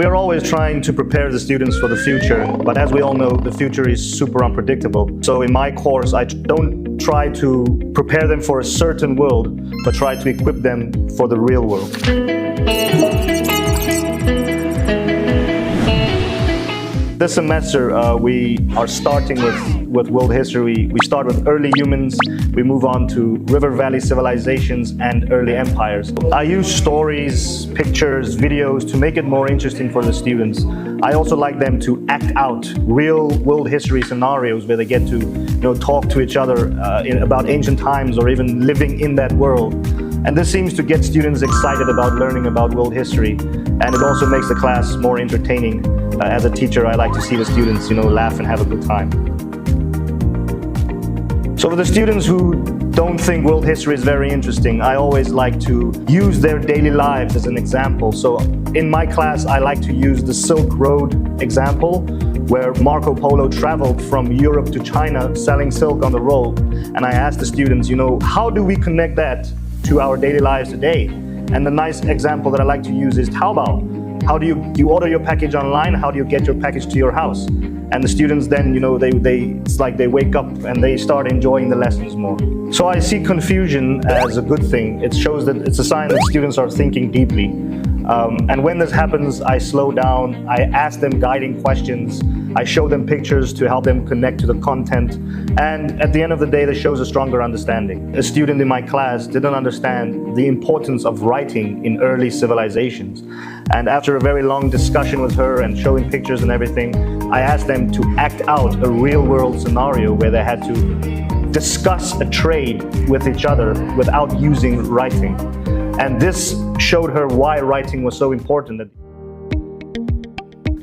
We're always trying to prepare the students for the future, but as we all know, the future is super unpredictable. So in my course, I don't try to prepare them for a certain world, but try to equip them for the real world. This semester, we are starting with world history. We start with early humans, we move on to river valley civilizations and early empires. I use stories, pictures, videos to make it more interesting for the students. I also like them to act out real world history scenarios where they get to talk to each other about ancient times or even living in that world. And this seems to get students excited about learning about world history, and it also makes the class more entertaining. As a teacher, I like to see the students, laugh and have a good time. So for the students who don't think world history is very interesting, I always like to use their daily lives as an example. So in my class, I like to use the Silk Road example, where Marco Polo traveled from Europe to China selling silk on the road. And I asked the students, how do we connect that to our daily lives today? And the nice example that I like to use is Taobao. How do you order your package online? How do you get your package to your house? And the students then, it's like they wake up and they start enjoying the lessons more. So I see confusion as a good thing. It shows that it's a sign that students are thinking deeply. And when this happens, I slow down, I ask them guiding questions, I show them pictures to help them connect to the content, and at the end of the day, this shows a stronger understanding. A student in my class didn't understand the importance of writing in early civilizations. And after a very long discussion with her and showing pictures and everything, I asked them to act out a real-world scenario where they had to discuss a trade with each other without using writing. And this showed her why writing was so important.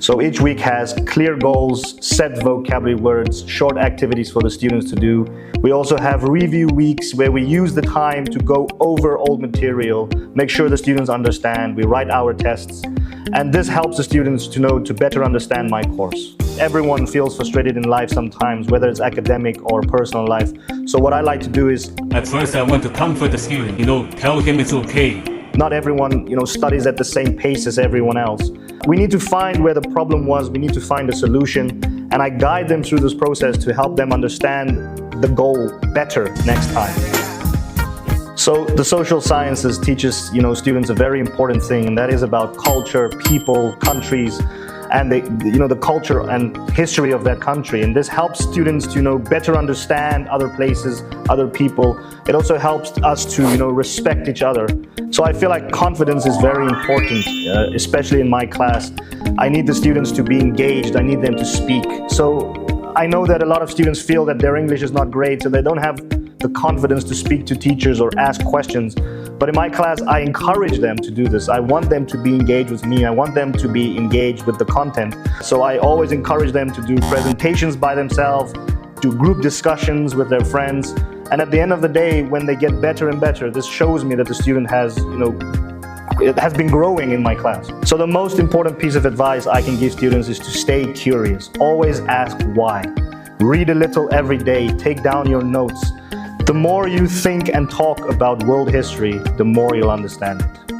So each week has clear goals, set vocabulary words, short activities for the students to do. We also have review weeks where we use the time to go over old material, make sure the students understand, we write our tests. And this helps the students to better understand my course. Everyone feels frustrated in life sometimes, whether it's academic or personal life. So what I like to do is, at first I want to comfort the student, tell him it's okay. Not everyone, studies at the same pace as everyone else. We need to find where the problem was, we need to find a solution, and I guide them through this process to help them understand the goal better next time. So the social sciences teaches, students a very important thing, and that is about culture, people, countries, and the culture and history of that country. And this helps students to better understand other places, other people. It also helps us to respect each other. So I feel like confidence is very important, especially in my class. I need the students to be engaged, I need them to speak. So I know that a lot of students feel that their English is not great, so they don't have the confidence to speak to teachers or ask questions. But in my class, I encourage them to do this. I want them to be engaged with me. I want them to be engaged with the content. So I always encourage them to do presentations by themselves, do group discussions with their friends. And at the end of the day, when they get better and better, this shows me that the student has, it has been growing in my class. So the most important piece of advice I can give students is to stay curious. Always ask why. Read a little every day. Take down your notes. The more you think and talk about world history, the more you'll understand it.